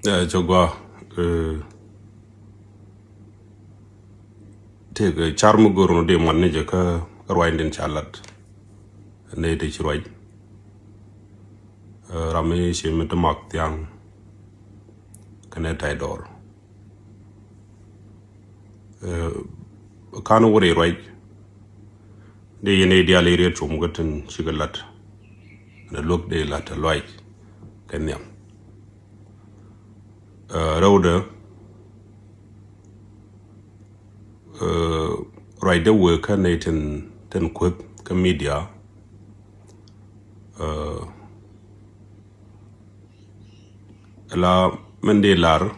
Chogwa te charmu guru de manne je ka rwainden chalat ne de chirwai rame she mit mak tiang kane tai dor kanu wore rwai de yene dia le re chum gaten shigalat na lok de lat lwai kenyam rawda right the work ne ten quick ka media la mende lar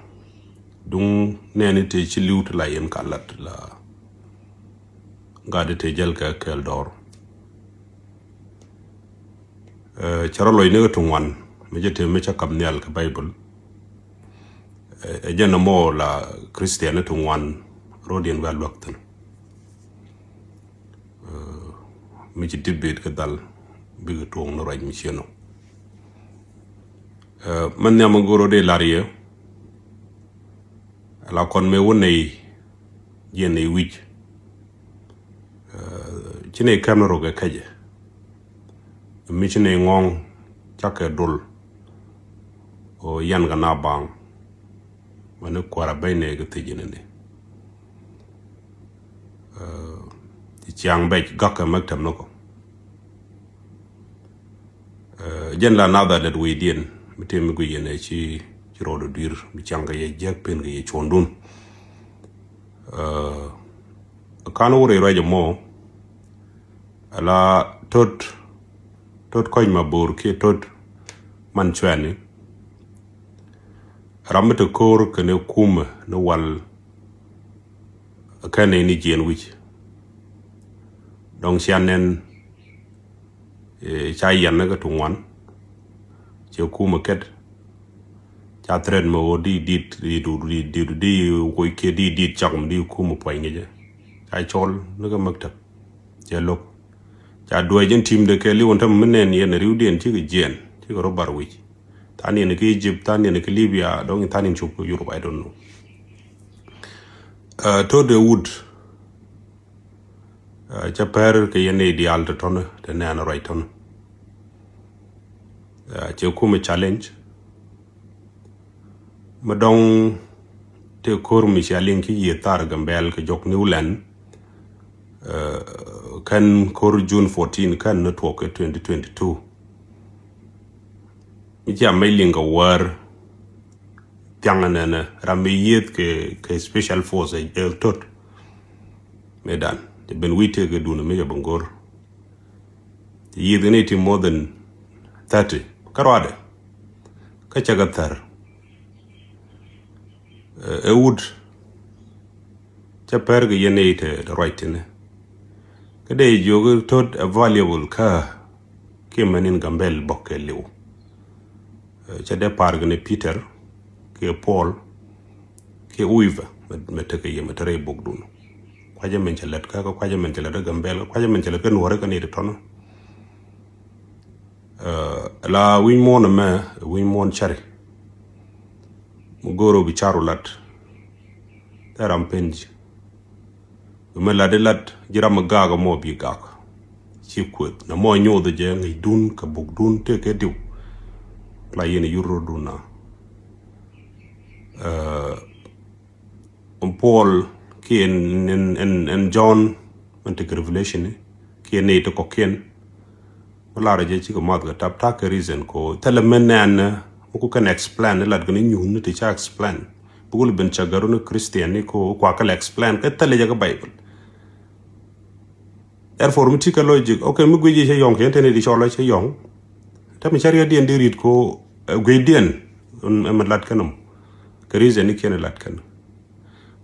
dung neni te ci liwt la yen kalat la gade te jel ka kel dor charoloy ne tungwan me jete me cha kam nyal ka bible jena mo la christian tungwan rodien wal waktan mi ci debate ka dal bi ga tong no raj mi ci no man nyama goro de larie la kon me wonay yene wij ci ne kamero ga kaje mi ci ne ngong chaka dul o yan ga na bang man ko ra bayne ga tejene ne ci yang bay gakka maktam nako jen la nada that we did mitem go yene ci rodo dir mi changa ye jek pen ga ye chondun kanu wore rajo mo ala tot koy mabur ke tot man chwani ramata kor kene kuma no wal kane ni jen wich donc sianen chai yan ga tungwan che kuma ket cha tren mo di ko ke di chakm di kuma poinge je ai chol no ga maktab che lok cha doy jen tim de ke li won tam menen yen riuden ci ga jen ci ga robar wi tani ne ke Egypt tani ne ke Libya donc tani chup Europe I don't know to the wood cha per ke yene ideal to ton de na right on che kuma challenge madong te kor mi challenge ki yetar gambel ke jok Newland kan kor June 14 kan network 2022 ya mailing a war tiangana ramiyet ke special force el tot medan de ben wite ke duna me bangor yidene more than 30 karwade ka chagatar wood cha perge yenete the right ne kade jogo tot valuable ka ke manin gambel bokkelew cha de pargne Peter ke Paul ke uiva metake yemetere bogdun kwaje menchelet ka kwaje menchelet gambel kwaje menchelet ken wore ka ne tono la win mon chari mugoro bicharulat taram penji umela de lat jiram gaga mo bi gak chikwet na mo nyodo je ngi dun ka bogdun te ke diw la yene yuro duna Paul ki en John ante revelation ki ne to kokien wala raje ci ko madga tap tak reason ko telemen nan ko kan explain la gni nyun te cha explain bugul ben chagaru no christian ni ko kwa kala explain ka tele jaga bible therefore mutika logic okay mu gweji che yong ken di cholo che yong tam charia dien dirit ko gwedien on lat kanum ka reason ni ken lat kan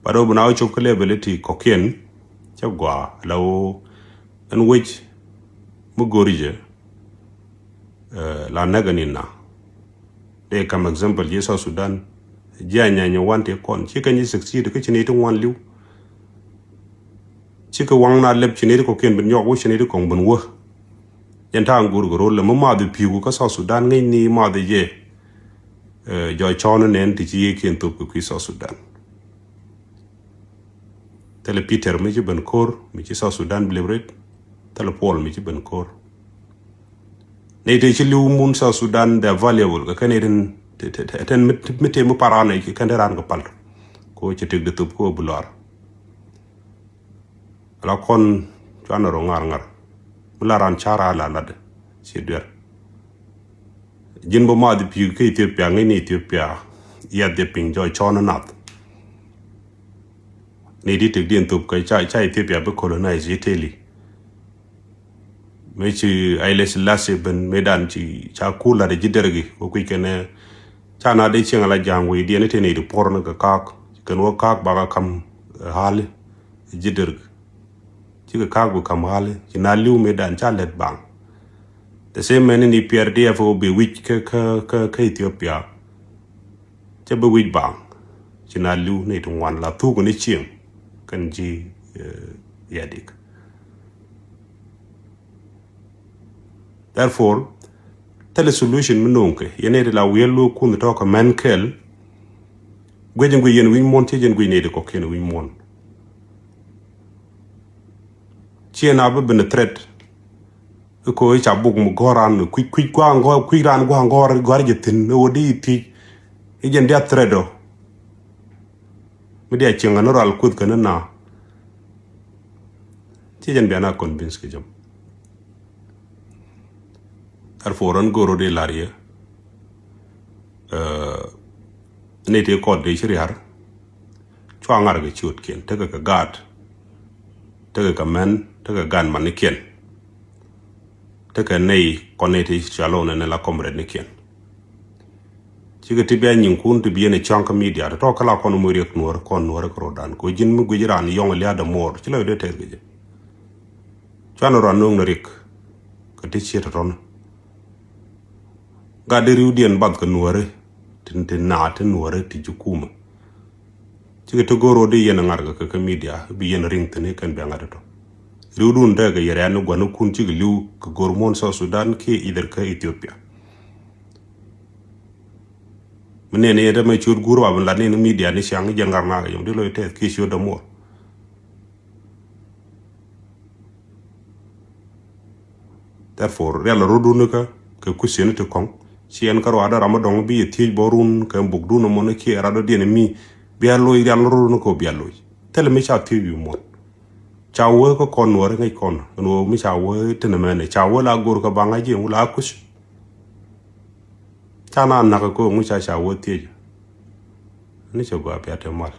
paro bunaw chokole ability ko ken cha gwa law en which mu gorije la naganina de kam example je South Sudan janya nya wante kon ci kan yi succeed ke ci ne to wan liw ci ko wang na leb ci ne ko ken ben yogo ci ne ko bon wo yanta ngur go le ma de pigu ka South Sudan ngai ni ma de je Joy Chon nen ti chi ken to ku South Sudan tele Peter mi ci ben kor mi ci South Sudan blibret tele Paul mi ci ben kor ne te ci liw mun South Sudan da valuable ka kaneden ten mete mu parana ki kanderan ko pal ko ci tek de top ko bu lor ala kon chana ro ngar mu laran chara la lad ci der jinbo ma di pi ke Ethiopia ngi Ethiopia ya de ping Joy Chon nat ne di tek den top ka cha Ethiopia be colonize Italy me ci ay les lasse ben medan ci cha kula de jidergi ko ku kene chana de ci ngala jangwe di ne tene di porno ka kak kan wo kak ba kam hal jidergi ci ka kak bu kam hal ci na liu medan cha let bang the same man ni PRDF o be wich ka Ethiopia ci be wich bang ci na liu ne to wan la tu ko ni chiem kan ji yadik. Therefore, tele solution menonke yene de la welo kun to ka mankel gwejen gwe yen win mon tejen gwe ne de ko ken win mon chien abe ben threat ko cha bug mu goran quick kwa ngo quick ran kwa ngor gor jetin no di ti ejen dia threado mi dia chenga no ral kud kana na tejen be na convince ke jam Therefore, goro de laria ne te kod de chiriar chwangar ge chut ken te ka gad te ka men te ka gan man ken te ka nei konete chalone ne la comrade ne ken chige te be nyin kun te be ne chanka media to kala kono mo rek nuor kon nuor ko dan ko jin mu gujiran yong le ada mor chilo de te ge chano ran nong rik ka te chiraton gade riudien bad ka nuore tinte naate nuore ti jukuma chige to goro de yen ngarga ka media bi yen ringtene kan be ngada to riudun daga yere anu gwanu kun chige liu ka gormon South Sudan ke ider ka Ethiopia menene yeda ma chur guru abun la ne media ni siang jangar na yom de lo te ki sho da mo therefore real rodun ka kusene to kong sien karo ada ramadong bi ti borun kan bugdu no mon ki rado de mi bialo ideal ro no ko bialo tele mi cha ti bi mon chawo ko kon wor ngai kon no mi chawo tene mene chawo la gor ko banga je wala kus chana na ko mu cha chawo ti ni cho go apia te mal